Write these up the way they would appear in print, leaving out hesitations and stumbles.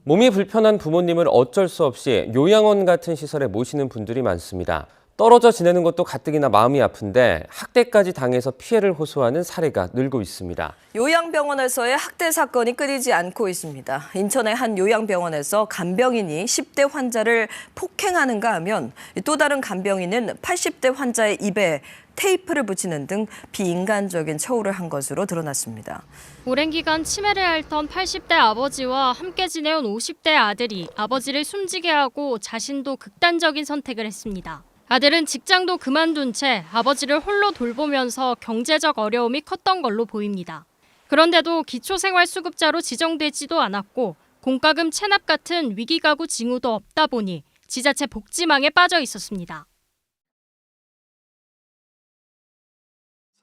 몸이 불편한 부모님을 어쩔 수 없이 요양원 같은 시설에 모시는 분들이 많습니다. 떨어져 지내는 것도 가뜩이나 마음이 아픈데 학대까지 당해서 피해를 호소하는 사례가 늘고 있습니다. 요양병원에서의 학대 사건이 끊이지 않고 있습니다. 인천의 한 요양병원에서 간병인이 10대 환자를 폭행하는가 하면 또 다른 간병인은 80대 환자의 입에 테이프를 붙이는 등 비인간적인 처우를 한 것으로 드러났습니다. 오랜 기간 치매를 앓던 80대 아버지와 함께 지내온 50대 아들이 아버지를 숨지게 하고 자신도 극단적인 선택을 했습니다. 아들은 직장도 그만둔 채 아버지를 홀로 돌보면서 경제적 어려움이 컸던 걸로 보입니다. 그런데도 기초생활수급자로 지정되지도 않았고 공과금 체납 같은 위기가구 징후도 없다 보니 지자체 복지망에 빠져 있었습니다.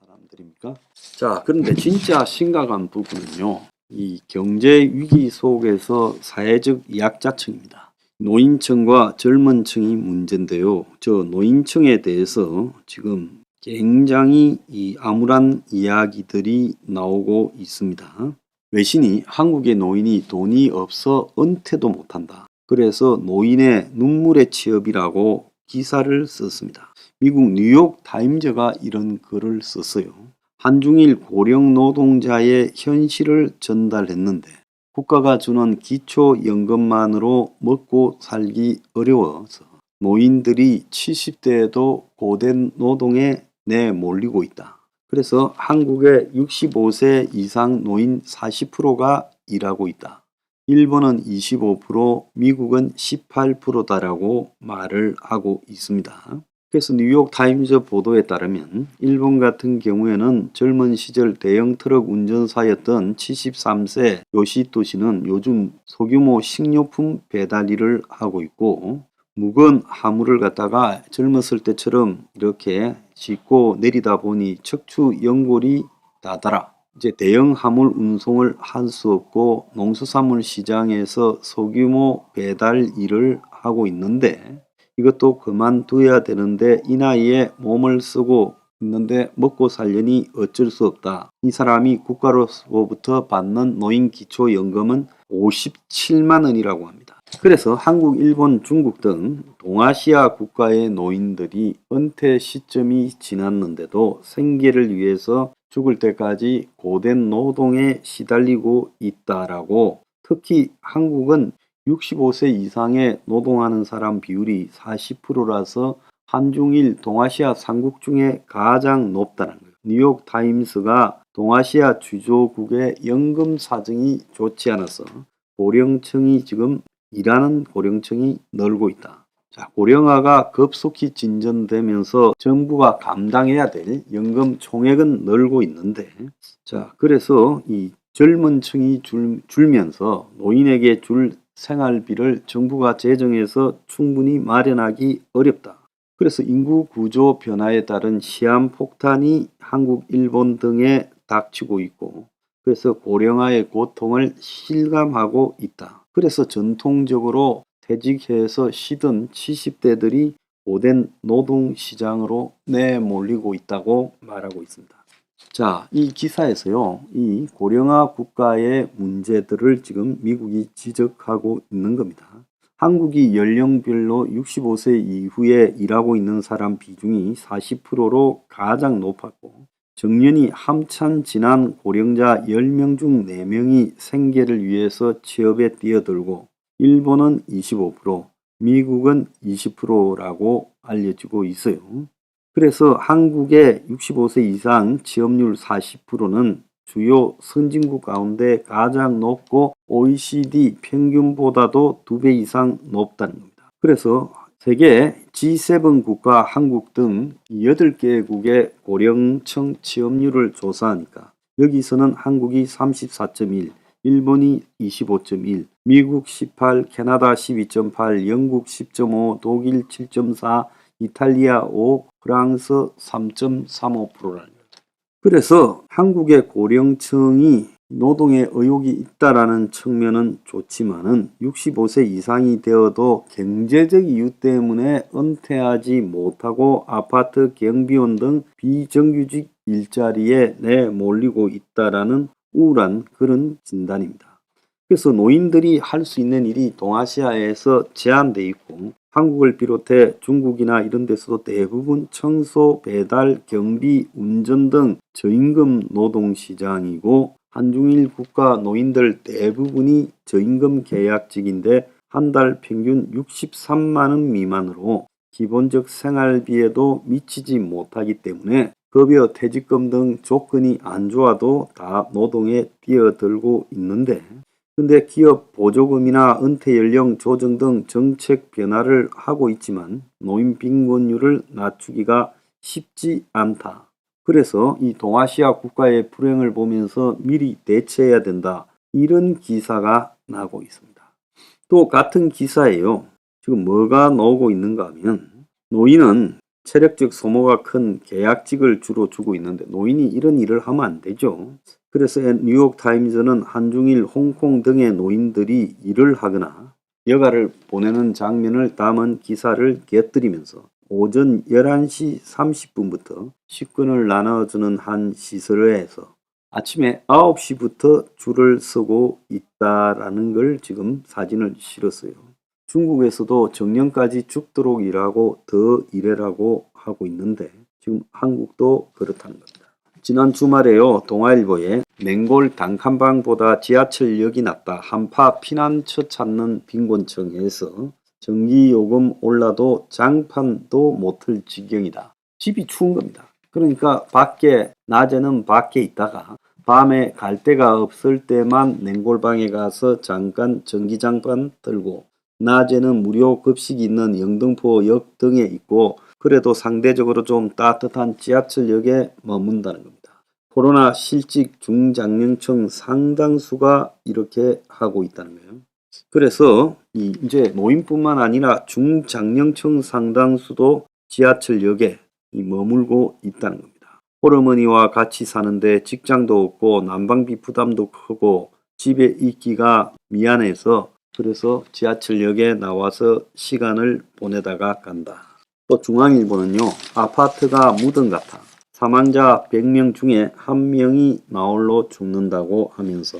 사람들입니까? 자, 그런데 진짜 심각한 부분은요. 이 경제 위기 속에서 사회적 약자층입니다. 노인층과 젊은 층이 문제인데요. 저 노인층에 대해서 지금 굉장히 암울한 이야기들이 나오고 있습니다. 외신이 한국의 노인이 돈이 없어 은퇴도 못한다. 그래서 노인의 눈물의 취업이라고 기사를 썼습니다. 미국 뉴욕 타임즈가 이런 글을 썼어요. 한중일 고령 노동자의 현실을 전달했는데 국가가 주는 기초연금만으로 먹고 살기 어려워서 노인들이 70대에도 고된 노동에 내몰리고 있다. 그래서 한국의 65세 이상 노인 40%가 일하고 있다. 일본은 25%, 미국은 18%다라고 말을 하고 있습니다. 그래서 뉴욕 타임즈 보도에 따르면 일본 같은 경우에는 젊은 시절 대형 트럭 운전사였던 73세 요시토 씨는 요즘 소규모 식료품 배달 일을 하고 있고 무거운 화물을 갖다가 젊었을 때처럼 이렇게 싣고 내리다 보니 척추 연골이 나더라. 이제 대형 화물 운송을 할 수 없고 농수산물 시장에서 소규모 배달 일을 하고 있는데 이것도 그만둬야 되는데 이 나이에 몸을 쓰고 있는데 먹고 살려니 어쩔 수 없다. 이 사람이 국가로부터 받는 노인 기초연금은 57만 원이라고 합니다. 그래서 한국, 일본, 중국 등 동아시아 국가의 노인들이 은퇴 시점이 지났는데도 생계를 위해서 죽을 때까지 고된 노동에 시달리고 있다라고 특히 한국은 65세 이상의 노동하는 사람 비율이 40%라서 한중일 동아시아 3국 중에 가장 높다는 거예요. 뉴욕 타임스가 동아시아 주조국의 연금 사정이 좋지 않아서 고령층이 지금 일하는 고령층이 늘고 있다. 자, 고령화가 급속히 진전되면서 정부가 감당해야 될 연금 총액은 늘고 있는데 자, 그래서 이 젊은 층이 줄면서 노인에게 줄 생활비를 정부가 재정해서 충분히 마련하기 어렵다. 그래서 인구 구조 변화에 따른 시한폭탄이 한국, 일본 등에 닥치고 있고 그래서 고령화의 고통을 실감하고 있다. 그래서 전통적으로 퇴직해서 쉬던 70대들이 고된 노동시장으로 내몰리고 있다고 말하고 있습니다. 자, 이 기사에서요, 이 고령화 국가의 문제들을 지금 미국이 지적하고 있는 겁니다. 한국이 연령별로 65세 이후에 일하고 있는 사람 비중이 40%로 가장 높았고 정년이 한참 지난 고령자 10명 중 4명이 생계를 위해서 취업에 뛰어들고 일본은 25%, 미국은 20%라고 알려지고 있어요. 그래서 한국의 65세 이상 취업률 40%는 주요 선진국 가운데 가장 높고 OECD 평균보다도 2배 이상 높다는 겁니다. 그래서 세계 G7 국가 한국 등 8개국의 고령층 취업률을 조사하니까 여기서는 한국이 34.1, 일본이 25.1, 미국 18, 캐나다 12.8, 영국 10.5, 독일 7.4, 이탈리아 5, 프랑스 3.35%라는 거죠. 그래서 한국의 고령층이 노동에 의욕이 있다라는 측면은 좋지만은 65세 이상이 되어도 경제적 이유 때문에 은퇴하지 못하고 아파트 경비원 등 비정규직 일자리에 내몰리고 있다라는 우울한 그런 진단입니다. 그래서 노인들이 할 수 있는 일이 동아시아에서 제한돼 있고 한국을 비롯해 중국이나 이런 데서도 대부분 청소, 배달, 경비, 운전 등 저임금 노동시장이고 한중일 국가 노인들 대부분이 저임금 계약직인데 한 달 평균 63만 원 미만으로 기본적 생활비에도 미치지 못하기 때문에 급여, 퇴직금 등 조건이 안 좋아도 다 노동에 뛰어들고 있는데 근데 기업 보조금이나 은퇴 연령 조정 등 정책 변화를 하고 있지만 노인 빈곤율을 낮추기가 쉽지 않다. 그래서 이 동아시아 국가의 불행을 보면서 미리 대처해야 된다. 이런 기사가 나고 있습니다. 또 같은 기사에요. 지금 뭐가 나오고 있는가 하면 노인은 체력적 소모가 큰 계약직을 주로 주고 있는데 노인이 이런 일을 하면 안 되죠. 그래서 뉴욕타임즈는 한중일, 홍콩 등의 노인들이 일을 하거나 여가를 보내는 장면을 담은 기사를 곁들이면서 오전 11시 30분부터 식권을 나눠주는 한 시설에서 아침에 9시부터 줄을 서고 있다라는 걸 지금 사진을 실었어요. 중국에서도 정년까지 죽도록 일하고 더 일해라고 하고 있는데 지금 한국도 그렇다는 겁니다. 지난 주말에요. 동아일보에 맹골 단칸방보다 지하철역이 낫다. 한파 피난처 찾는 빈곤청에서 전기요금 올라도 장판도 못할 지경이다. 집이 추운 겁니다. 그러니까 낮에는 밖에 있다가 밤에 갈 데가 없을 때만 냉골방에 가서 잠깐 전기장판 들고 낮에는 무료 급식이 있는 영등포역 등에 있고 그래도 상대적으로 좀 따뜻한 지하철역에 머문다는 겁니다. 코로나 실직 중장년층 상당수가 이렇게 하고 있다는 거예요. 그래서 이제 노인뿐만 아니라 중장년층 상당수도 지하철역에 머물고 있다는 겁니다. 홀어머니와 같이 사는데 직장도 없고 난방비 부담도 크고 집에 있기가 미안해서 그래서 지하철역에 나와서 시간을 보내다가 간다. 또 중앙일보는요. 아파트가 무덤 같아. 사망자 100명 중에 1명이 나홀로 죽는다고 하면서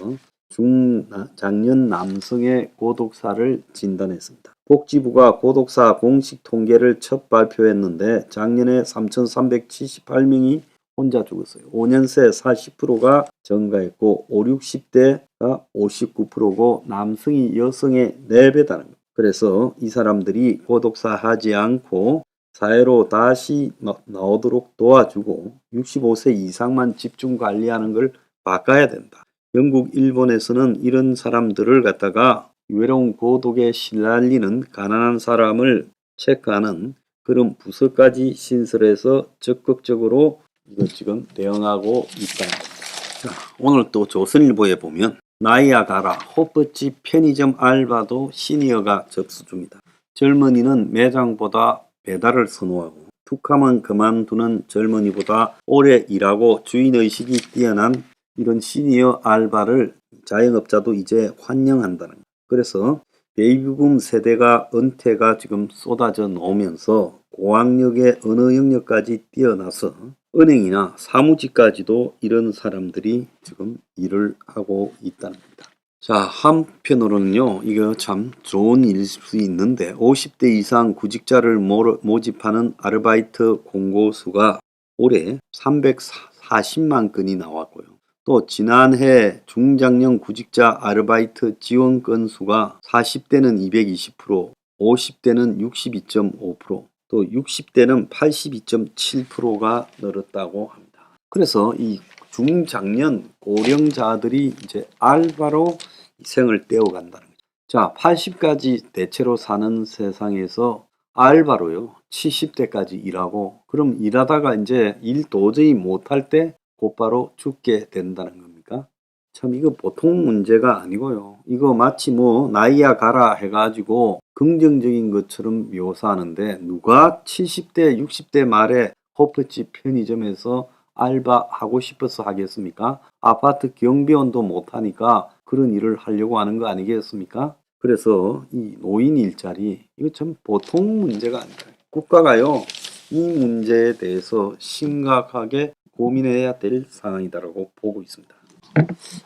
중장년 남성의 고독사를 진단했습니다. 복지부가 고독사 공식 통계를 첫 발표했는데 작년에 3,378명이 혼자 죽었어요. 5년 새 40%가 증가했고 5, 60대가 59%고 남성이 여성의 4배다는 거예요. 그래서 이 사람들이 고독사 하지 않고 사회로 다시 나오도록 도와주고 65세 이상만 집중 관리하는 걸 바꿔야 된다. 영국, 일본에서는 이런 사람들을 갖다가 외로운 고독에 시달리는 가난한 사람을 체크하는 그런 부서까지 신설해서 적극적으로 이거 지금 대응하고 있다는 겁니다. 자, 오늘 또 조선일보에 보면 나이아가라 호프집 편의점 알바도 시니어가 접수 중이다. 젊은이는 매장보다 배달을 선호하고 툭하면 그만두는 젊은이보다 오래 일하고 주인의식이 뛰어난 이런 시니어 알바를 자영업자도 이제 환영한다는 거예요. 그래서 베이비붐 세대가 은퇴가 지금 쏟아져 나오면서 고학력의 언어 영역까지 뛰어나서 은행이나 사무직까지도 이런 사람들이 지금 일을 하고 있다는 겁니다. 자, 한편으로는요, 이거 참 좋은 일일 수 있는데 50대 이상 구직자를 모집하는 아르바이트 공고수가 올해 340만 건이 나왔고요. 또 지난해 중장년 구직자 아르바이트 지원 건수가 40대는 220%, 50대는 62.5%, 또 60대는 82.7%가 늘었다고 합니다. 그래서 이 중장년 고령자들이 이제 알바로 생을 떼어간다는 거죠. 자, 80까지 대체로 사는 세상에서 알바로요, 70대까지 일하고, 그럼 일하다가 이제 일 도저히 못할 때 곧바로 죽게 된다는 겁니까? 참 이거 보통 문제가 아니고요. 이거 마치 나이야 가라 해가지고 긍정적인 것처럼 묘사하는데 누가 70대, 60대 말에 호프집 편의점에서 알바하고 싶어서 하겠습니까? 아파트 경비원도 못하니까 그런 일을 하려고 하는 거 아니겠습니까? 그래서 이 노인 일자리 이거 참 보통 문제가 아니다. 국가가요 이 문제에 대해서 심각하게 고민해야 될 상황이다라고 보고 있습니다.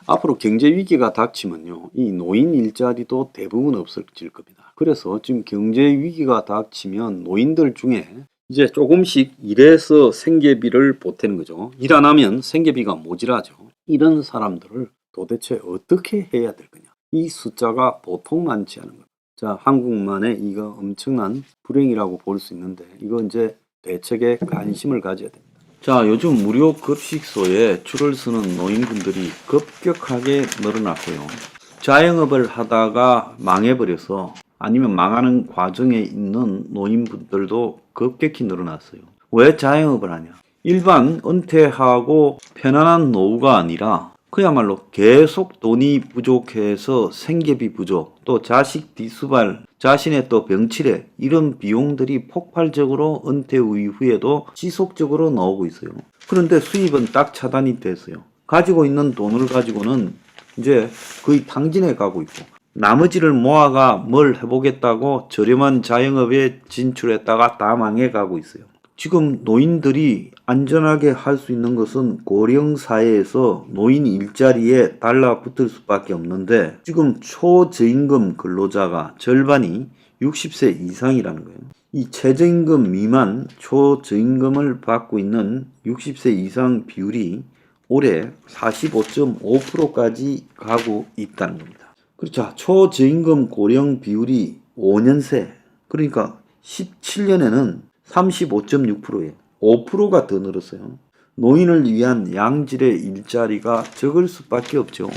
앞으로 경제 위기가 닥치면요, 이 노인 일자리도 대부분 없어질 겁니다. 그래서 지금 경제 위기가 닥치면 노인들 중에 이제 조금씩 일해서 생계비를 보태는 거죠. 일 안 하면 생계비가 모자라죠. 이런 사람들을 도대체 어떻게 해야 될 거냐. 이 숫자가 보통 많지 않은 겁니다. 자, 한국만의 이거 엄청난 불행이라고 볼 수 있는데 이거 이제 대책에 관심을 가져야 됩니다. 자, 요즘 무료 급식소에 줄을 서는 노인분들이 급격하게 늘어났고요. 자영업을 하다가 망해버려서 아니면 망하는 과정에 있는 노인분들도 급격히 늘어났어요. 왜 자영업을 하냐? 일반 은퇴하고 편안한 노후가 아니라 그야말로 계속 돈이 부족해서 생계비 부족, 또 자식 뒷수발, 자신의 또 병치레 이런 비용들이 폭발적으로 은퇴 이후에도 지속적으로 나오고 있어요. 그런데 수입은 딱 차단이 됐어요. 가지고 있는 돈을 가지고는 이제 거의 탕진해 가고 있고, 나머지를 모아가 뭘 해보겠다고 저렴한 자영업에 진출했다가 다 망해 가고 있어요. 지금 노인들이 안전하게 할 수 있는 것은 고령 사회에서 노인 일자리에 달라붙을 수밖에 없는데 지금 초저임금 근로자가 절반이 60세 이상이라는 거예요. 이 최저임금 미만 초저임금을 받고 있는 60세 이상 비율이 올해 45.5%까지 가고 있다는 겁니다. 그렇죠. 초저임금 고령 비율이 5년 새, 그러니까 17년에는 35.6%예요. 5%가 더 늘었어요. 노인을 위한 양질의 일자리가 적을 수밖에 없죠.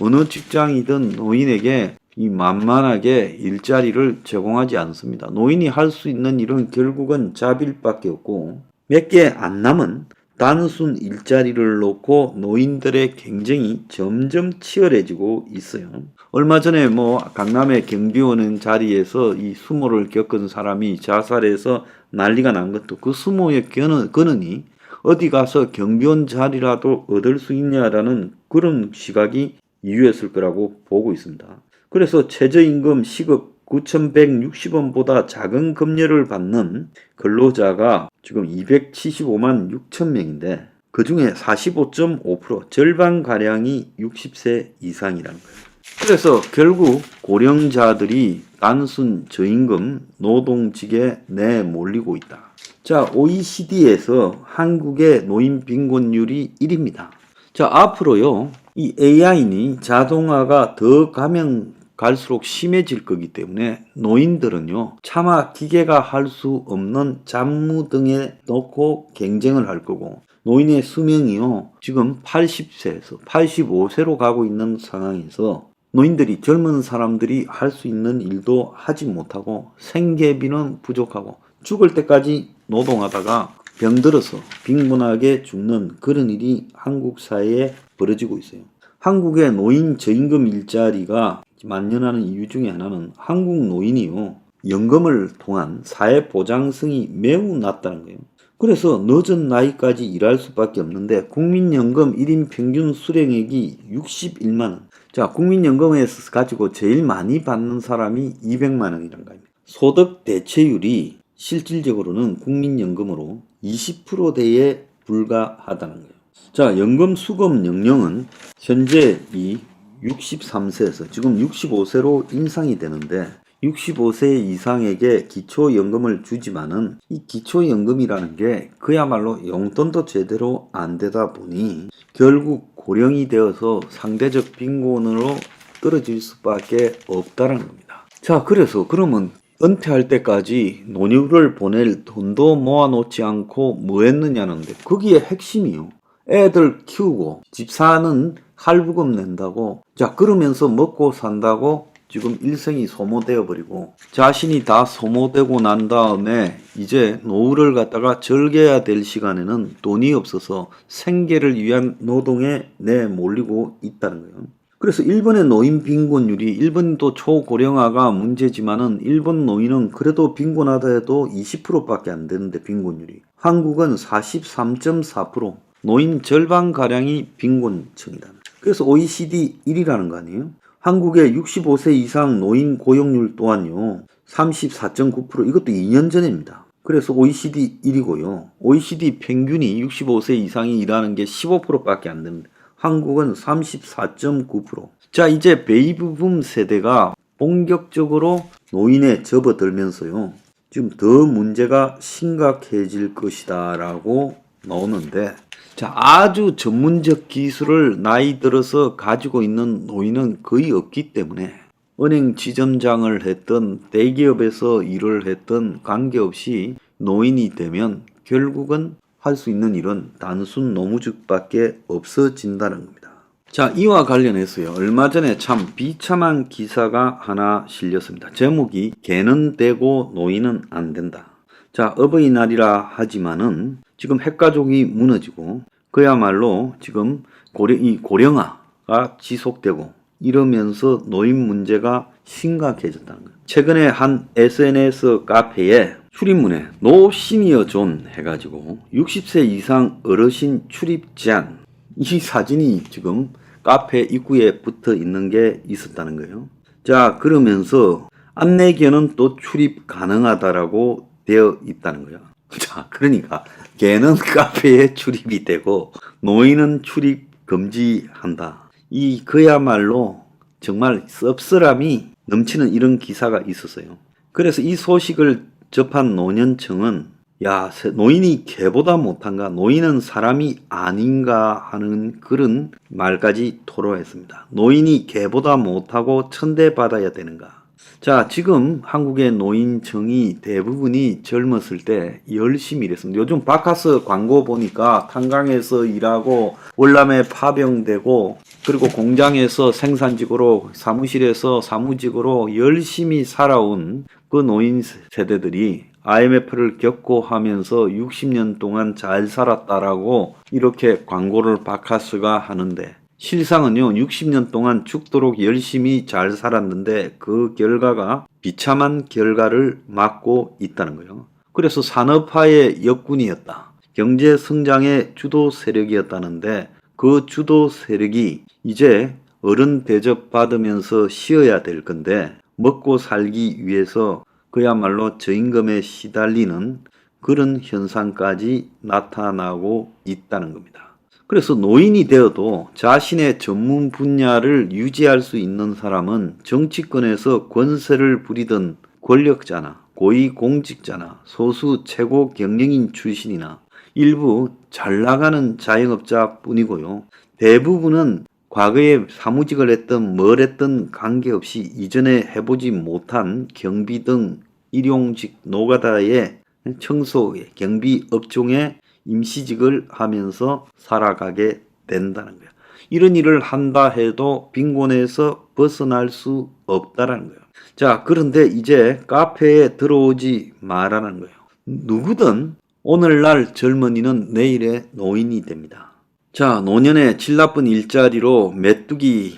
어느 직장이든 노인에게 이 만만하게 일자리를 제공하지 않습니다. 노인이 할 수 있는 일은 결국은 자빌밖에 없고 몇 개 안 남은 단순 일자리를 놓고 노인들의 경쟁이 점점 치열해지고 있어요. 얼마 전에 강남의 경비원은 자리에서 이 수모를 겪은 사람이 자살해서 난리가 난 것도 그 수모의 근원이 어디 가서 경비원 자리라도 얻을 수 있냐라는 그런 시각이 이유였을 거라고 보고 있습니다. 그래서 최저임금 시급 9,160원보다 작은 급여를 받는 근로자가 지금 275만 6천 명인데 그 중에 45.5% 절반가량이 60세 이상이라는 거예요. 그래서 결국 고령자들이 단순 저임금 노동직에 내몰리고 있다. 자, OECD에서 한국의 노인 빈곤율이 1위입니다. 자, 앞으로요, 이 AI니 자동화가 더 가면 갈수록 심해질 거기 때문에 노인들은요, 차마 기계가 할 수 없는 잡무 등에 놓고 경쟁을 할 거고, 노인의 수명이요, 지금 80세에서 85세로 가고 있는 상황에서 노인들이 젊은 사람들이 할 수 있는 일도 하지 못하고 생계비는 부족하고 죽을 때까지 노동하다가 병들어서 빈곤하게 죽는 그런 일이 한국 사회에 벌어지고 있어요. 한국의 노인 저임금 일자리가 만연하는 이유 중에 하나는 한국 노인이요, 연금을 통한 사회보장성이 매우 낮다는 거예요. 그래서 늦은 나이까지 일할 수밖에 없는데 국민연금 1인 평균 수령액이 61만 원. 자, 국민연금에서 가지고 제일 많이 받는 사람이 200만 원이란 거입니다. 소득 대체율이 실질적으로는 국민연금으로 20%대에 불과하다는 거예요. 자, 연금 수급 연령은 현재 이 63세에서 지금 65세로 인상이 되는데 65세 이상에게 기초연금을 주지만은 이 기초연금이라는 게 그야말로 용돈도 제대로 안 되다 보니 결국 고령이 되어서 상대적 빈곤으로 떨어질 수밖에 없다는 겁니다. 자, 그래서 그러면 은퇴할 때까지 노후를 보낼 돈도 모아놓지 않고 뭐 했느냐는데 거기에 핵심이요, 애들 키우고 집 사는 할부금 낸다고, 자, 그러면서 먹고 산다고 지금 일생이 소모되어 버리고 자신이 다 소모되고 난 다음에 이제 노후를 갖다가 즐겨야 될 시간에는 돈이 없어서 생계를 위한 노동에 내몰리고 있다는 거예요. 그래서 일본의 노인 빈곤율이, 일본도 초고령화가 문제지만은 일본 노인은 그래도 빈곤하다 해도 20%밖에 안 되는데 빈곤율이, 한국은 43.4%, 노인 절반가량이 빈곤층이다. 그래서 OECD 1위라는 거 아니에요? 한국의 65세 이상 노인 고용률 또한요, 34.9%, 이것도 2년 전입니다. 그래서 OECD 1위고요. OECD 평균이 65세 이상이 일하는 게 15%밖에 안 되는데 한국은 34.9%. 자, 이제 베이비붐 세대가 본격적으로 노인에 접어들면서요. 지금 더 문제가 심각해질 것이다 라고 나오는데, 자, 아주 전문적 기술을 나이 들어서 가지고 있는 노인은 거의 없기 때문에 은행 지점장을 했던 대기업에서 일을 했던 관계없이 노인이 되면 결국은 할 수 있는 일은 단순 노무직밖에 없어진다는 겁니다. 자, 이와 관련해서요. 얼마 전에 참 비참한 기사가 하나 실렸습니다. 제목이 개는 되고 노인은 안 된다. 자, 어버이날이라 하지만은 지금 핵가족이 무너지고 그야말로 지금 고령화가 지속되고 이러면서 노인 문제가 심각해졌다는 거예요. 최근에 한 SNS 카페에 출입문에 노 시니어 존 해가지고 60세 이상 어르신 출입 제한, 이 사진이 지금 카페 입구에 붙어 있는 게 있었다는 거예요. 자, 그러면서 안내견은 또 출입 가능하다라고 되어 있다는 거예요. 자, 그러니까 개는 카페에 출입이 되고 노인은 출입 금지한다. 이 그야말로 정말 씁쓸함이 넘치는 이런 기사가 있었어요. 그래서 이 소식을 접한 노년층은 야, 노인이 개보다 못한가? 노인은 사람이 아닌가? 하는 그런 말까지 토로했습니다. 노인이 개보다 못하고 천대받아야 되는가? 자, 지금 한국의 노인층이 대부분이 젊었을 때 열심히 일했습니다. 요즘 바카스 광고 보니까 탄광에서 일하고 월남에 파병되고 그리고 공장에서 생산직으로 사무실에서 사무직으로 열심히 살아온 그 노인 세대들이 IMF를 겪고 하면서 60년 동안 잘 살았다라고 이렇게 광고를 바카스가 하는데 실상은요, 60년 동안 죽도록 열심히 잘 살았는데 그 결과가 비참한 결과를 맞고 있다는 거예요. 그래서 산업화의 역군이었다. 경제 성장의 주도 세력이었다는데 그 주도 세력이 이제 어른 대접 받으면서 쉬어야 될 건데 먹고 살기 위해서 그야말로 저임금에 시달리는 그런 현상까지 나타나고 있다는 겁니다. 그래서 노인이 되어도 자신의 전문 분야를 유지할 수 있는 사람은 정치권에서 권세를 부리던 권력자나 고위공직자나 소수 최고 경영인 출신이나 일부 잘 나가는 자영업자 뿐이고요. 대부분은 과거에 사무직을 했던 뭘 했던 관계없이 이전에 해보지 못한 경비 등 일용직 노가다의 청소, 경비 업종에 임시직을 하면서 살아가게 된다는 거예요. 이런 일을 한다 해도 빈곤에서 벗어날 수 없다는 거예요. 자, 그런데 이제 카페에 들어오지 말라는 거예요. 누구든 오늘날 젊은이는 내일의 노인이 됩니다. 자, 노년에 질 나쁜 일자리로 메뚜기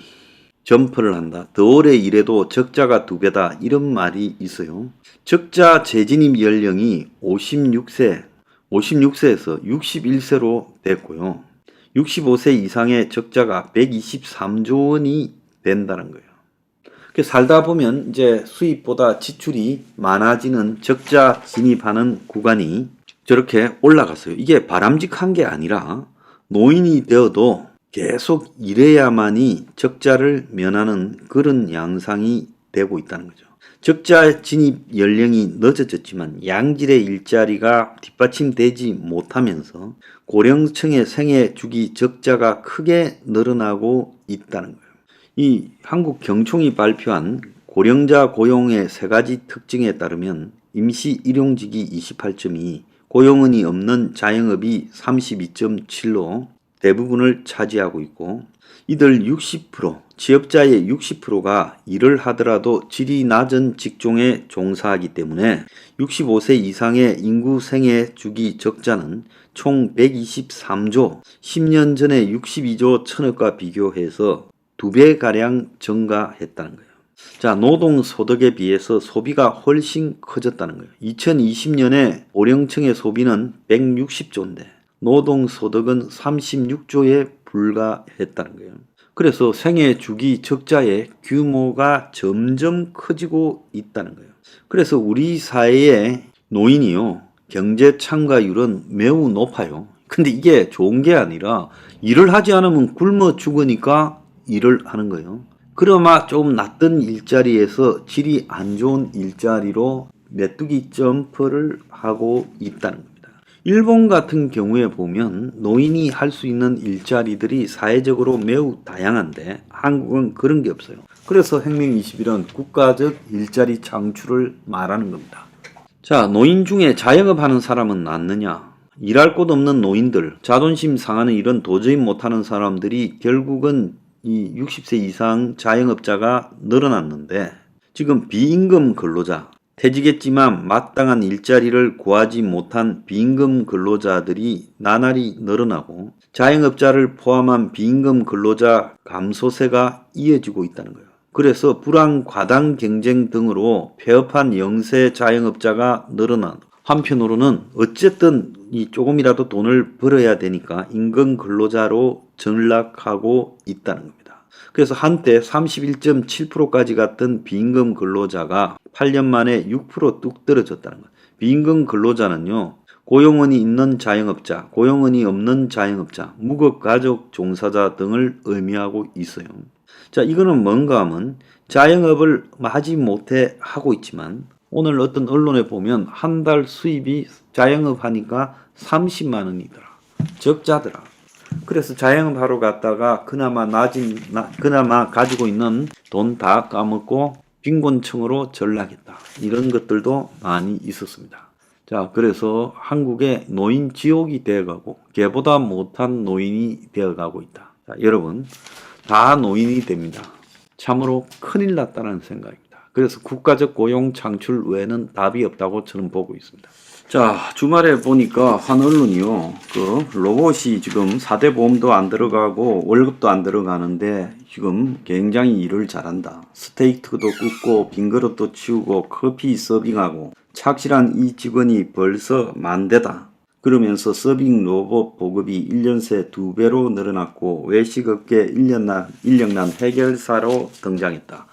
점프를 한다. 더 오래 일해도 적자가 2배다. 이런 말이 있어요. 적자 재진입 연령이 56세에서 61세로 됐고요. 65세 이상의 적자가 123조 원이 된다는 거예요. 살다 보면 이제 수입보다 지출이 많아지는 적자 진입하는 구간이 저렇게 올라갔어요. 이게 바람직한 게 아니라 노인이 되어도 계속 일해야만이 적자를 면하는 그런 양상이 되고 있다는 거죠. 적자 진입 연령이 늦어졌지만 양질의 일자리가 뒷받침되지 못하면서 고령층의 생애 주기 적자가 크게 늘어나고 있다는 거예요. 이 한국경총이 발표한 고령자 고용의 3가지 특징에 따르면 임시 일용직이 28.2, 고용원이 없는 자영업이 32.7로 대부분을 차지하고 있고 이들 60%, 취업자의 60%가 일을 하더라도 질이 낮은 직종에 종사하기 때문에 65세 이상의 인구 생애 주기 적자는 총 123조, 10년 전에 62조 천억과 비교해서 2배가량 증가했다는 거예요. 자, 노동소득에 비해서 소비가 훨씬 커졌다는 거예요. 2020년에 고령층의 소비는 160조인데 노동소득은 36조에 불과했다는 거예요. 그래서 생애 주기 적자의 규모가 점점 커지고 있다는 거예요. 그래서 우리 사회의 노인이요, 경제 참가율은 매우 높아요. 근데 이게 좋은 게 아니라 일을 하지 않으면 굶어 죽으니까 일을 하는 거예요. 그나마 좀 낫던 일자리에서 질이 안 좋은 일자리로 메뚜기 점프를 하고 있다는 겁니다. 일본 같은 경우에 보면 노인이 할 수 있는 일자리들이 사회적으로 매우 다양한데 한국은 그런 게 없어요. 그래서 혁명 21은 국가적 일자리 창출을 말하는 겁니다. 자, 노인 중에 자영업 하는 사람은 낫느냐? 일할 곳 없는 노인들, 자존심 상하는 일은 도저히 못하는 사람들이 결국은 이 60세 이상 자영업자가 늘어났는데 지금 비임금 근로자, 퇴직했지만 마땅한 일자리를 구하지 못한 비임금 근로자들이 나날이 늘어나고 자영업자를 포함한 비임금 근로자 감소세가 이어지고 있다는 거예요. 그래서 불황, 과당 경쟁 등으로 폐업한 영세 자영업자가 늘어난 한편으로는 어쨌든 이 조금이라도 돈을 벌어야 되니까 임금 근로자로 전락하고 있다는 겁니다. 그래서 한때 31.7%까지 갔던 비임금 근로자가 8년 만에 6% 뚝 떨어졌다는 거예요. 비임금 근로자는요, 고용원이 있는 자영업자, 고용원이 없는 자영업자, 무급가족 종사자 등을 의미하고 있어요. 자, 이거는 뭔가 하면 자영업을 하지 못해 하고 있지만 오늘 어떤 언론에 보면 한 달 수입이 자영업 하니까 30만 원이더라. 적자더라. 그래서 자영업 하러 갔다가 그나마 가지고 있는 돈 다 까먹고 빈곤층으로 전락했다. 이런 것들도 많이 있었습니다. 자, 그래서 한국의 노인 지옥이 되어가고 개보다 못한 노인이 되어가고 있다. 자, 여러분 다 노인이 됩니다. 참으로 큰일 났다는 생각입니다. 그래서 국가적 고용 창출 외에는 답이 없다고 저는 보고 있습니다. 자, 주말에 보니까 한 언론이요, 그 로봇이 지금 4대 보험도 안 들어가고 월급도 안 들어가는데 지금 굉장히 일을 잘한다. 스테이크도 굽고 빈 그릇도 치우고 커피 서빙하고 착실한 이 직원이 벌써 10,000대다. 그러면서 서빙 로봇 보급이 1년 새 2배로 늘어났고 외식업계 인력난 해결사로 등장했다.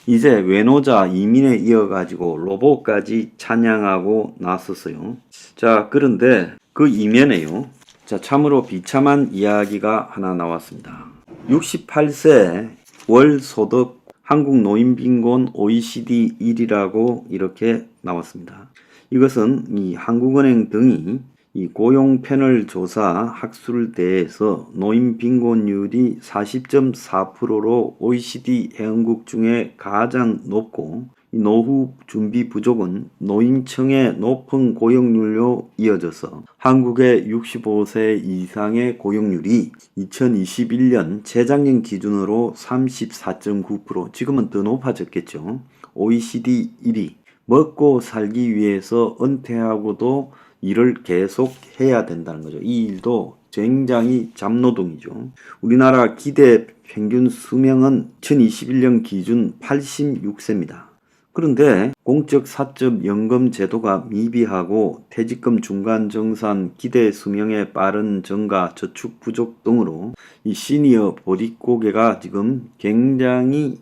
이제 외노자 이민에 이어가지고 로봇까지 찬양하고 나섰어요. 자, 그런데 그 이면에요, 자, 참으로 비참한 이야기가 하나 나왔습니다. 68세 월 소득 한국 노인 빈곤 OECD 1위라고 이렇게 나왔습니다. 이것은 이 한국은행 등이 이 고용 패널 조사 학술대에서 노인 빈곤율이 40.4%로 OECD 회원국 중에 가장 높고 노후 준비 부족은 노인층의 높은 고용률로 이어져서 한국의 65세 이상의 고용률이 2021년 재작년 기준으로 34.9%, 지금은 더 높아졌겠죠. OECD 1위, 먹고 살기 위해서 은퇴하고도 일을 계속 해야 된다는 거죠. 이 일도 굉장히 잡노동이죠. 우리나라 기대 평균 수명은 2021년 기준 86세입니다. 그런데 공적 사적 연금 제도가 미비하고 퇴직금 중간 정산, 기대 수명의 빠른 증가, 저축 부족 등으로 이 시니어 보릿고개가 지금 굉장히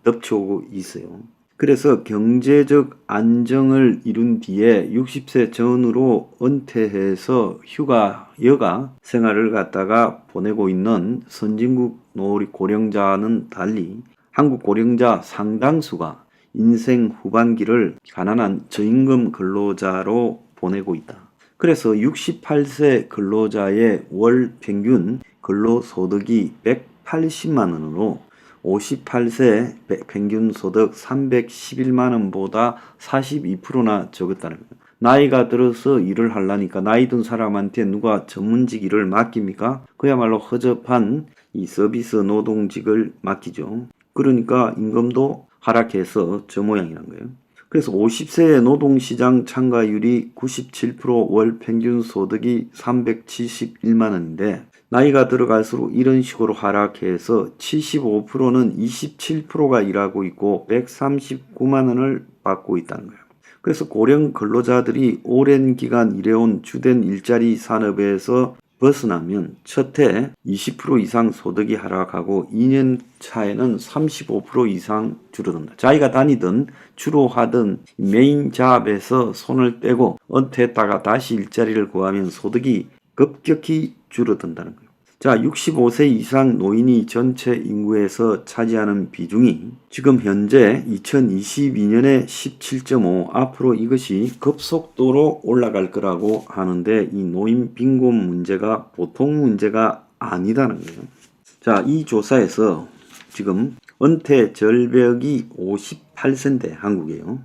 덮쳐오고 있어요. 그래서 경제적 안정을 이룬 뒤에 60세 전후로 은퇴해서 여가 생활을 갖다가 보내고 있는 선진국 고령자는 달리 한국 고령자 상당수가 인생 후반기를 가난한 저임금 근로자로 보내고 있다. 그래서 68세 근로자의 월 평균 근로소득이 180만 원으로 58세 평균 소득 311만 원보다 42%나 적었다는 거예요. 나이가 들어서 일을 하려니까 나이 든 사람한테 누가 전문직 일을 맡깁니까? 그야말로 허접한 이 서비스 노동직을 맡기죠. 그러니까 임금도 하락해서 저 모양이란 거예요. 그래서 50세의 노동시장 참가율이 97%, 월 평균 소득이 371만 원인데 나이가 들어갈수록 이런 식으로 하락해서 75%는 27%가 일하고 있고 139만 원을 받고 있다는 거예요. 그래서 고령 근로자들이 오랜 기간 일해온 주된 일자리 산업에서 벗어나면 첫해 20% 이상 소득이 하락하고 2년 차에는 35% 이상 줄어든다. 자기가 다니던 주로 하던 메인 잡에서 손을 떼고 은퇴했다가 다시 일자리를 구하면 소득이 급격히 줄어든다는 거예요. 자, 65세 이상 노인이 전체 인구에서 차지하는 비중이 지금 현재 2022년에 17.5, 앞으로 이것이 급속도로 올라갈 거라고 하는데 이 노인 빈곤 문제가 보통 문제가 아니다는 거예요. 자, 이 조사에서 지금 은퇴 절벽이 58세인데 한국이에요.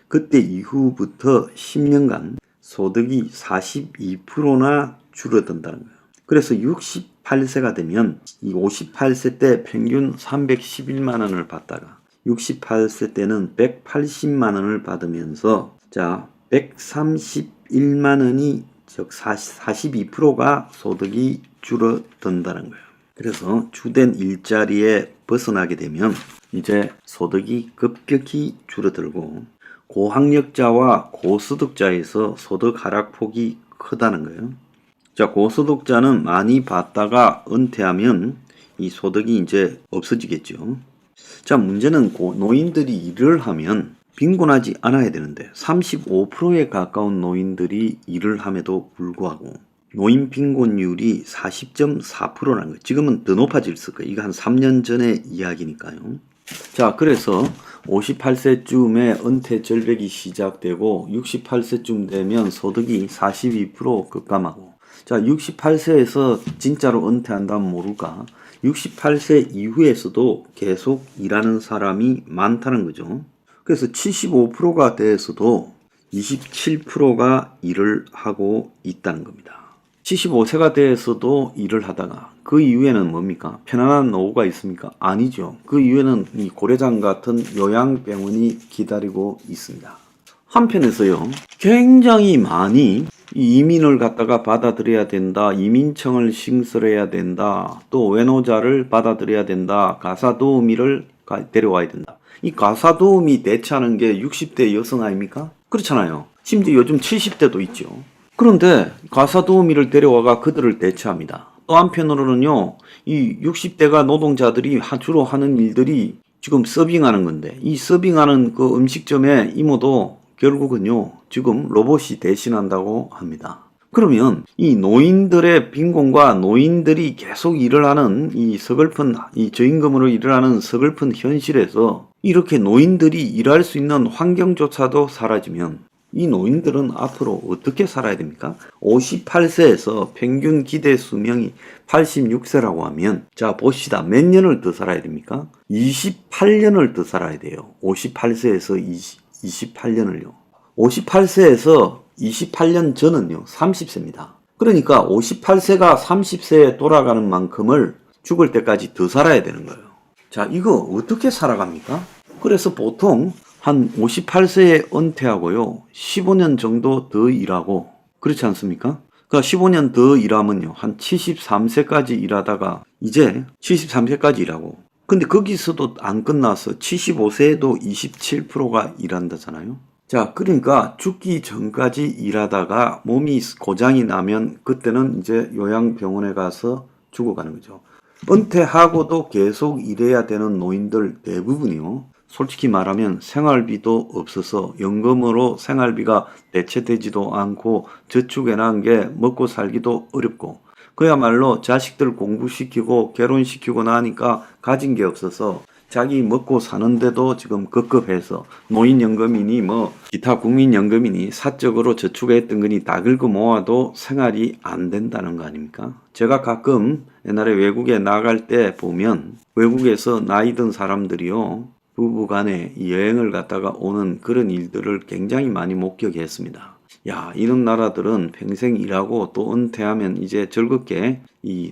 그때 이후부터 10년간 소득이 42%나 줄어든다는 거예요. 그래서 68세가 되면 이 58세 때 평균 311만 원을 받다가 68세 때는 180만 원을 받으면서 자 131만 원이 즉 42%가 소득이 줄어든다는 거예요. 그래서 주된 일자리에 벗어나게 되면 이제 소득이 급격히 줄어들고 고학력자와 고소득자에서 소득 하락폭이 크다는 거예요. 자, 고소득자는 많이 받다가 은퇴하면 이 소득이 이제 없어지겠죠. 자, 문제는 노인들이 일을 하면 빈곤하지 않아야 되는데 35%에 가까운 노인들이 일을 함에도 불구하고 노인 빈곤율이 40.4%라는 거예요. 지금은 더 높아졌을 거예요. 이거 한 3년 전의 이야기니까요. 자, 그래서 58세쯤에 은퇴 절벽이 시작되고 68세쯤 되면 소득이 42% 급감하고 자, 68세에서 진짜로 은퇴한다면 모를까 68세 이후에서도 계속 일하는 사람이 많다는 거죠. 그래서 75%가 돼서도 27%가 일을 하고 있다는 겁니다. 75세가 돼서도 일을 하다가 그 이후에는 뭡니까? 편안한 노후가 있습니까? 아니죠. 그 이후에는 이 고려장 같은 요양병원이 기다리고 있습니다. 한편에서요, 굉장히 많이 이민을 갖다가 받아들여야 된다, 이민청을 신설해야 된다, 또 외노자를 받아들여야 된다, 가사도우미를 데려와야 된다. 이 가사도우미 대체하는 게 60대 여성 아닙니까? 그렇잖아요. 심지어 요즘 70대도 있죠. 그런데 가사도우미를 데려와가 그들을 대체합니다. 또 한편으로는요, 이 60대가 노동자들이 주로 하는 일들이 지금 서빙하는 건데, 이 서빙하는 그 음식점의 이모도 결국은요, 지금 로봇이 대신한다고 합니다. 그러면 이 노인들의 빈곤과 노인들이 계속 일을 하는 이 서글픈, 이 저임금으로 일을 하는 서글픈 현실에서 이렇게 노인들이 일할 수 있는 환경조차도 사라지면 이 노인들은 앞으로 어떻게 살아야 됩니까? 58세에서 평균 기대 수명이 86세라고 하면 자 봅시다. 몇 년을 더 살아야 됩니까? 28년을 더 살아야 돼요. 58세에서 28년을요. 58세에서 28년 전은요 30세입니다. 그러니까 58세가 30세에 돌아가는 만큼을 죽을 때까지 더 살아야 되는 거예요. 자, 이거 어떻게 살아갑니까? 그래서 보통 한 58세에 은퇴하고요 15년 정도 더 일하고 그렇지 않습니까? 그러니까 15년 더 일하면요 한 73세까지 일하다가 이제 73세까지 일하고 근데 거기서도 안 끝나서 75세에도 27%가 일한다잖아요. 자, 그러니까 죽기 전까지 일하다가 몸이 고장이 나면 그때는 이제 요양병원에 가서 죽어가는 거죠. 은퇴하고도 계속 일해야 되는 노인들 대부분이요. 솔직히 말하면 생활비도 없어서 연금으로 생활비가 대체되지도 않고 저축해놓은 게 먹고 살기도 어렵고 그야말로 자식들 공부시키고 결혼시키고 나니까 가진 게 없어서 자기 먹고 사는데도 지금 급급해서 노인연금이니 뭐 기타 국민연금이니 사적으로 저축했던 거니 다 긁어 모아도 생활이 안 된다는 거 아닙니까? 제가 가끔 옛날에 외국에 나갈 때 보면 외국에서 나이 든 사람들이요 부부간에 여행을 갔다가 오는 그런 일들을 굉장히 많이 목격했습니다. 야, 이런 나라들은 평생 일하고 또 은퇴하면 이제 즐겁게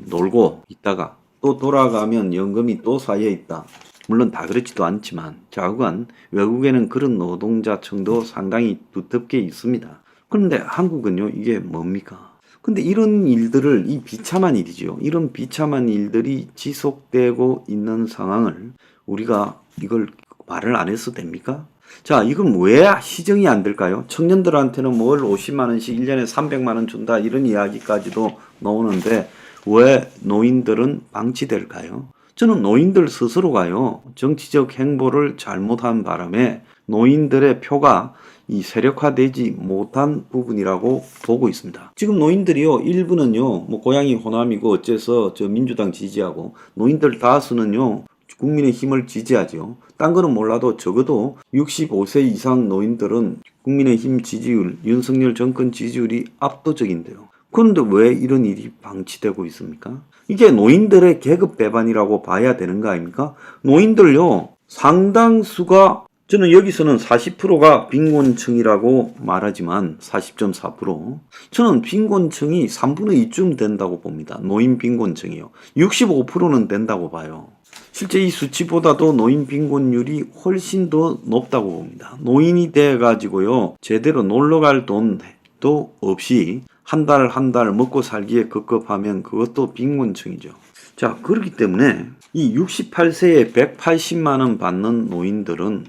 놀고 있다가 또 돌아가면 연금이 또 쌓여 있다. 물론 다 그렇지도 않지만 자관 외국에는 그런 노동자층도 상당히 두텁게 있습니다. 그런데 한국은요 이게 뭡니까? 근데 이런 일들을 이 비참한 일이죠. 이런 비참한 일들이 지속되고 있는 상황을 우리가 이걸 말을 안 해서 됩니까? 자, 이건 왜 시정이 안 될까요? 청년들한테는 뭘 50만 원씩 1년에 300만 원 준다 이런 이야기까지도 나오는데 왜 노인들은 방치될까요? 저는 노인들 스스로가요 정치적 행보를 잘못한 바람에 노인들의 표가 이 세력화되지 못한 부분이라고 보고 있습니다. 지금 노인들이요, 일부는요, 뭐 고향이 호남이고 어째서 저 민주당 지지하고, 노인들 다수는요, 국민의힘을 지지하죠. 딴 거는 몰라도 적어도 65세 이상 노인들은 국민의힘 지지율, 윤석열 정권 지지율이 압도적인데요. 그런데 왜 이런 일이 방치되고 있습니까? 이게 노인들의 계급 배반이라고 봐야 되는 거 아닙니까? 노인들요, 상당수가, 저는 여기서는 40%가 빈곤층이라고 말하지만 40.4%, 저는 빈곤층이 3분의 2쯤 된다고 봅니다. 노인 빈곤층이요. 65%는 된다고 봐요. 실제 이 수치보다도 노인 빈곤율이 훨씬 더 높다고 봅니다. 노인이 돼가지고요, 제대로 놀러갈 돈도 없이 한 달 먹고 살기에 급급하면 그것도 빈곤층이죠. 자, 그렇기 때문에 이 68세에 180만 원 받는 노인들은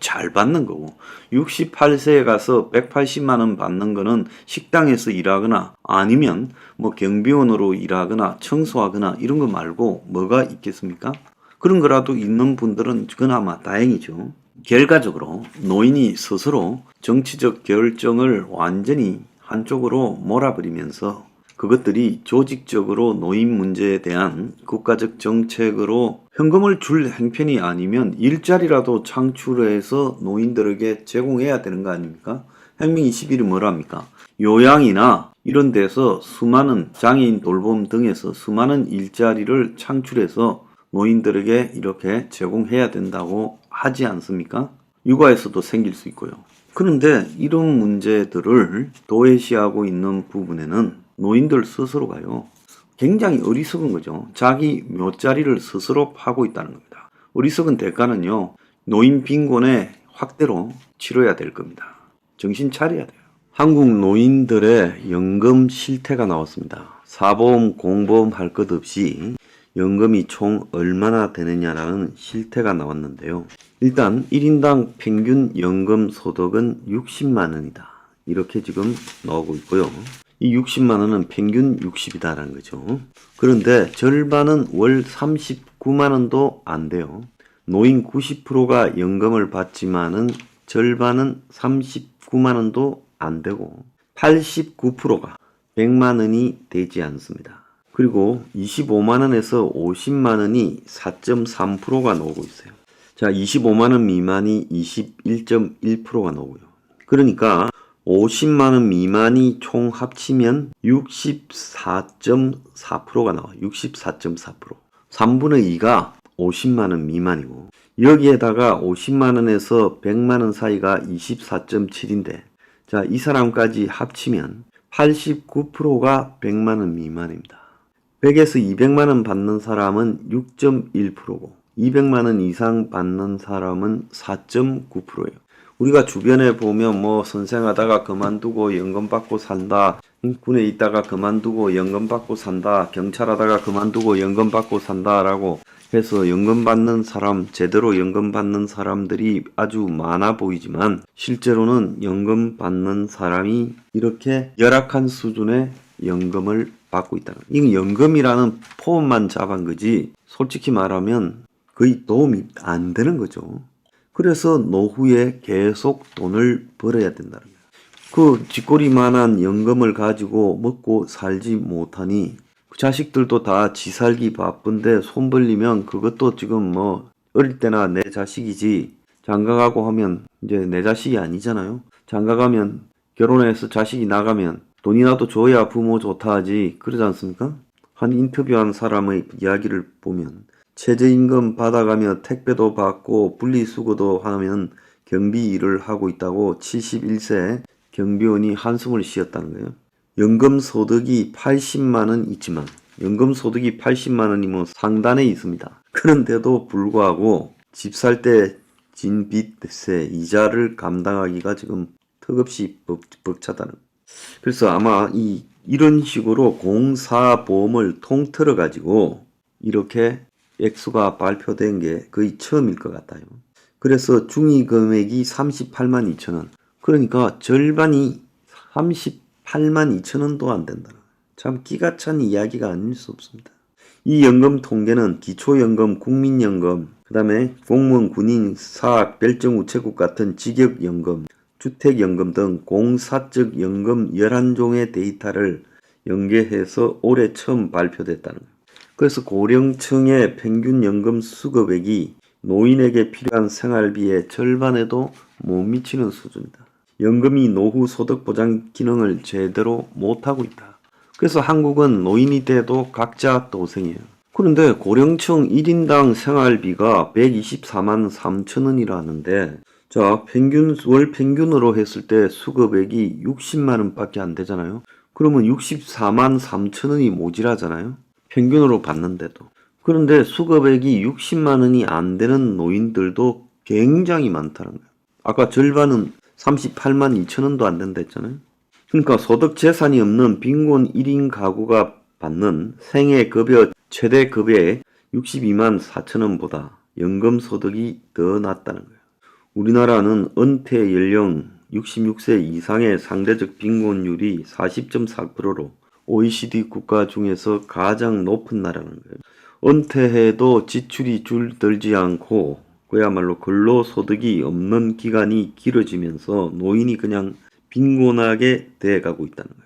잘 받는 거고, 68세에 가서 180만 원 받는 거는 식당에서 일하거나 아니면 뭐 경비원으로 일하거나 청소하거나 이런 거 말고 뭐가 있겠습니까? 그런 거라도 있는 분들은 그나마 다행이죠. 결과적으로 노인이 스스로 정치적 결정을 완전히 한쪽으로 몰아버리면서 그것들이 조직적으로 노인 문제에 대한 국가적 정책으로 현금을 줄 행편이 아니면 일자리라도 창출해서 노인들에게 제공해야 되는 거 아닙니까? 혁명 21이 뭐랍니까? 요양이나 이런 데서 수많은 장애인 돌봄 등에서 수많은 일자리를 창출해서 노인들에게 이렇게 제공해야 된다고 하지 않습니까? 육아에서도 생길 수 있고요. 그런데 이런 문제들을 도외시하고 있는 부분에는 노인들 스스로가요, 굉장히 어리석은 거죠. 자기 묘자리를 스스로 파고 있다는 겁니다. 어리석은 대가는요, 노인 빈곤의 확대로 치러야 될 겁니다. 정신 차려야 돼요. 한국 노인들의 연금 실태가 나왔습니다. 사보험, 공보험 할 것 없이 연금이 총 얼마나 되느냐라는 실태가 나왔는데요. 일단 1인당 평균 연금 소득은 60만 원이다. 이렇게 지금 나오고 있고요. 이 60만 원은 평균 60이다라는 거죠. 그런데 절반은 월 39만 원도 안 돼요. 노인 90%가 연금을 받지만은 절반은 39만 원도 안 되고 89%가 100만 원이 되지 않습니다. 그리고 25만 원에서 50만 원이 4.3%가 나오고 있어요. 자, 25만 원 미만이 21.1%가 나오고요. 그러니까 50만 원 미만이 총 합치면 64.4%가 나와요. 64.4%. 3분의 2가 50만 원 미만이고, 여기에다가 50만 원에서 100만 원 사이가 24.7인데, 자, 이 사람까지 합치면 89%가 100만 원 미만입니다. 100에서 200만 원 받는 사람은 6.1%고 200만 원 이상 받는 사람은 4.9%예요. 우리가 주변에 보면 뭐 선생하다가 그만두고 연금 받고 산다, 군에 있다가 그만두고 연금 받고 산다, 경찰하다가 그만두고 연금 받고 산다라고 해서 연금 받는 사람, 제대로 연금 받는 사람들이 아주 많아 보이지만 실제로는 연금 받는 사람이 이렇게 열악한 수준의 연금을 받고 있다는 거예요. 이건 연금이라는 폼만 잡은 거지 솔직히 말하면 거의 도움이 안 되는 거죠. 그래서 노후에 계속 돈을 벌어야 된다는 거예요. 그 쥐꼬리만한 연금을 가지고 먹고 살지 못하니 그 자식들도 다 지 살기 바쁜데 손 벌리면 그것도 지금 뭐 어릴 때나 내 자식이지, 장가가고 하면 이제 내 자식이 아니잖아요. 장가가면 결혼해서 자식이 나가면 돈이라도 줘야 부모 좋다 하지, 그러지 않습니까? 한 인터뷰한 사람의 이야기를 보면 최저임금 받아가며 택배도 받고 분리수거도 하면 경비 일을 하고 있다고 71세 경비원이 한숨을 쉬었다는 거예요. 연금 소득이 80만 원 있지만, 연금 소득이 80만 원이면 상단에 있습니다. 그런데도 불구하고 집 살 때 진 빚세 이자를 감당하기가 지금 턱없이 벅차다는 거예요. 그래서 아마 이런 식으로 공사보험을 통틀어 가지고 이렇게 액수가 발표된 게 거의 처음일 것 같아요. 그래서 중위금액이 38만 2천 원. 그러니까 절반이 38만 2천 원도 안 된다. 참 기가 찬 이야기가 아닐 수 없습니다. 이 연금 통계는 기초연금, 국민연금, 그 다음에 공무원, 군인, 사학, 별정우체국 같은 직역연금, 주택연금 등 공사적 연금 11종의 데이터를 연계해서 올해 처음 발표됐다는 거예요. 그래서 고령층의 평균 연금 수급액이 노인에게 필요한 생활비의 절반에도 못 미치는 수준이다. 연금이 노후 소득 보장 기능을 제대로 못하고 있다. 그래서 한국은 노인이 돼도 각자 도생이에요. 그런데 고령층 1인당 생활비가 124만 3천 원이라는데 자, 월 평균으로 했을 때 수급액이 60만 원밖에 안 되잖아요. 그러면 64만 3천 원이 모자라잖아요. 평균으로 받는데도. 그런데 수급액이 60만 원이 안 되는 노인들도 굉장히 많다는 거예요. 아까 절반은 38만 2천 원도 안 된다 했잖아요. 그러니까 소득 재산이 없는 빈곤 1인 가구가 받는 생애급여 최대 급여의 62만 4천 원보다 연금 소득이 더 낮다는 거예요. 우리나라는 은퇴 연령 66세 이상의 상대적 빈곤율이 40.4%로 OECD 국가 중에서 가장 높은 나라는 거예요. 은퇴해도 지출이 줄들지 않고 그야말로 근로소득이 없는 기간이 길어지면서 노인이 그냥 빈곤하게 돼가고 있다는 거예요.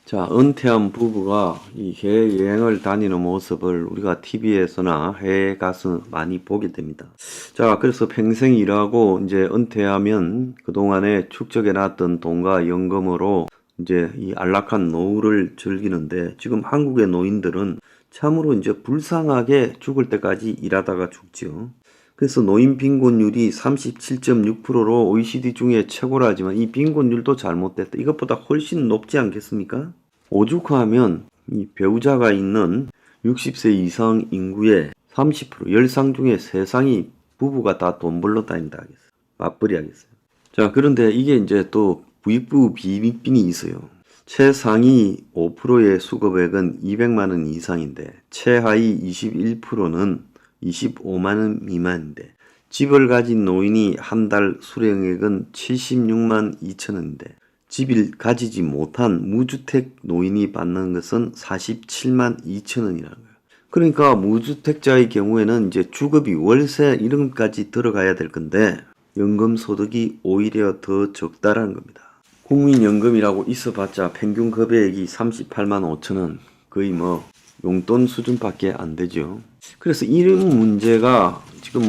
자, 은퇴한 부부가 이 해외여행을 다니는 모습을 우리가 TV에서나 해외에 가서 많이 보게 됩니다. 자, 그래서 평생 일하고 이제 은퇴하면 그동안에 축적해놨던 돈과 연금으로 이제 이 안락한 노후를 즐기는데 지금 한국의 노인들은 참으로 이제 불쌍하게 죽을 때까지 일하다가 죽지요. 그래서 노인 빈곤율이 37.6%로 OECD 중에 최고라 하지만 이 빈곤율도 잘못됐다. 이것보다 훨씬 높지 않겠습니까? 오죽하면 이 배우자가 있는 60세 이상 인구의 30%, 10상 중에 3상이 부부가 다 돈 벌러 다닌다 하겠어요. 맞벌이 하겠어요. 자, 그런데 이게 이제 또 부익부 비빈이 있어요. 최상위 5%의 수급액은 200만 원 이상인데 최하위 21%는 25만 원 미만인데 집을 가진 노인이 한 달 수령액은 76만 2천 원인데 집을 가지지 못한 무주택 노인이 받는 것은 47만 2천 원이라는 거예요. 그러니까 무주택자의 경우에는 이제 주급이 월세 이런 것까지 들어가야 될 건데 연금 소득이 오히려 더 적다라는 겁니다. 국민연금이라고 있어봤자 평균 급여액이 38만 5천 원, 거의 뭐 용돈 수준밖에 안 되죠. 그래서 이런 문제가 지금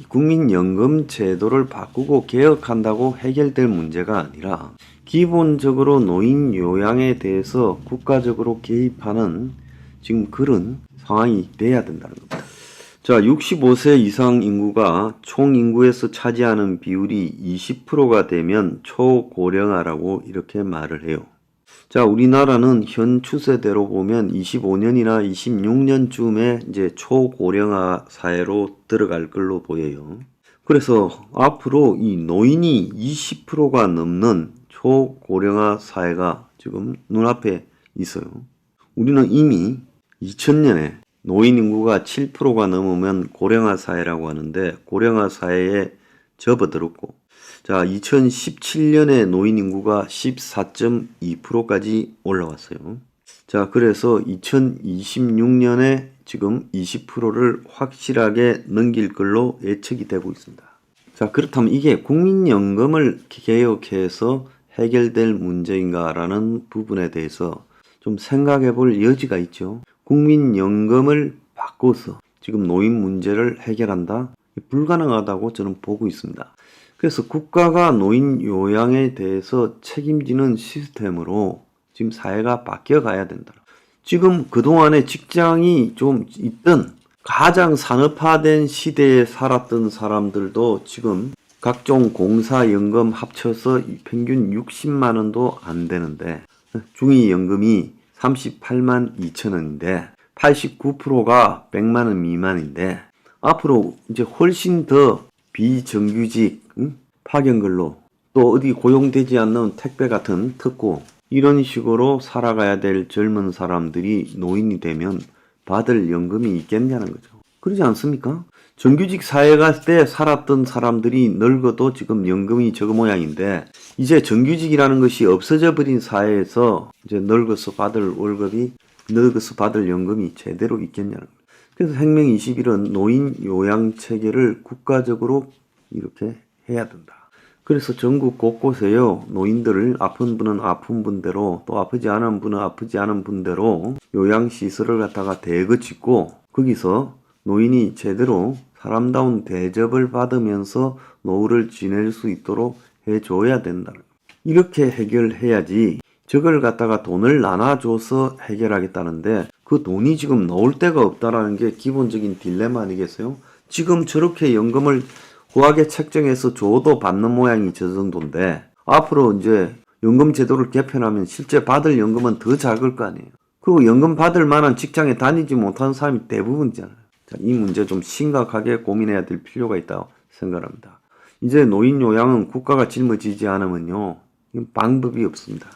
국민연금 제도를 바꾸고 개혁한다고 해결될 문제가 아니라 기본적으로 노인 요양에 대해서 국가적으로 개입하는 지금 그런 상황이 돼야 된다는 겁니다. 자, 65세 이상 인구가 총 인구에서 차지하는 비율이 20%가 되면 초고령화라고 이렇게 말을 해요. 자, 우리나라는 현 추세대로 보면 25년이나 26년쯤에 이제 초고령화 사회로 들어갈 걸로 보여요. 그래서 앞으로 이 노인이 20%가 넘는 초고령화 사회가 지금 눈앞에 있어요. 우리는 이미 2000년에 노인 인구가 7%가 넘으면 고령화 사회라고 하는데 고령화 사회에 접어들었고 자, 2017년에 노인 인구가 14.2%까지 올라왔어요. 자, 그래서 2026년에 지금 20%를 확실하게 넘길 걸로 예측이 되고 있습니다. 자, 그렇다면 이게 국민연금을 개혁해서 해결될 문제인가라는 부분에 대해서 좀 생각해 볼 여지가 있죠. 국민연금을 바꿔서 지금 노인 문제를 해결한다? 불가능하다고 저는 보고 있습니다. 그래서 국가가 노인 요양에 대해서 책임지는 시스템으로 지금 사회가 바뀌어 가야 된다. 지금 그동안에 직장이 좀 있던 가장 산업화된 시대에 살았던 사람들도 지금 각종 공사연금 합쳐서 평균 60만 원도 안 되는데 중위연금이 38만 2천 원인데 89%가 100만 원 미만인데 앞으로 이제 훨씬 더 비정규직, 파견근로, 또 어디 고용되지 않는 택배 같은 특고 이런 식으로 살아가야 될 젊은 사람들이 노인이 되면 받을 연금이 있겠냐는 거죠. 그러지 않습니까? 정규직 사회가 때 살았던 사람들이 늙어도 지금 연금이 저거 모양인데 이제 정규직이라는 것이 없어져 버린 사회에서 이제 늙어서 받을 월급이 늙어서 받을 연금이 제대로 있겠냐는 거예요. 그래서 행명 21은 노인 요양 체계를 국가적으로 이렇게 해야 된다. 그래서 전국 곳곳에요, 노인들을 아픈 분은 아픈 분대로, 또 아프지 않은 분은 아프지 않은 분대로 요양시설을 갖다가 대거 짓고, 거기서 노인이 제대로 사람다운 대접을 받으면서 노후를 지낼 수 있도록 해줘야 된다. 이렇게 해결해야지, 저걸 갖다가 돈을 나눠줘서 해결하겠다는데 그 돈이 지금 넣을 데가 없다라는 게 기본적인 딜레마 아니겠어요? 지금 저렇게 연금을 후하게 책정해서 줘도 받는 모양이 저 정도인데, 앞으로 이제 연금 제도를 개편하면 실제 받을 연금은 더 작을 거 아니에요. 그리고 연금 받을 만한 직장에 다니지 못하는 사람이 대부분이잖아요. 자, 이 문제 좀 심각하게 고민해야 될 필요가 있다고 생각합니다. 이제 노인 요양은 국가가 짊어지지 않으면요, 방법이 없습니다.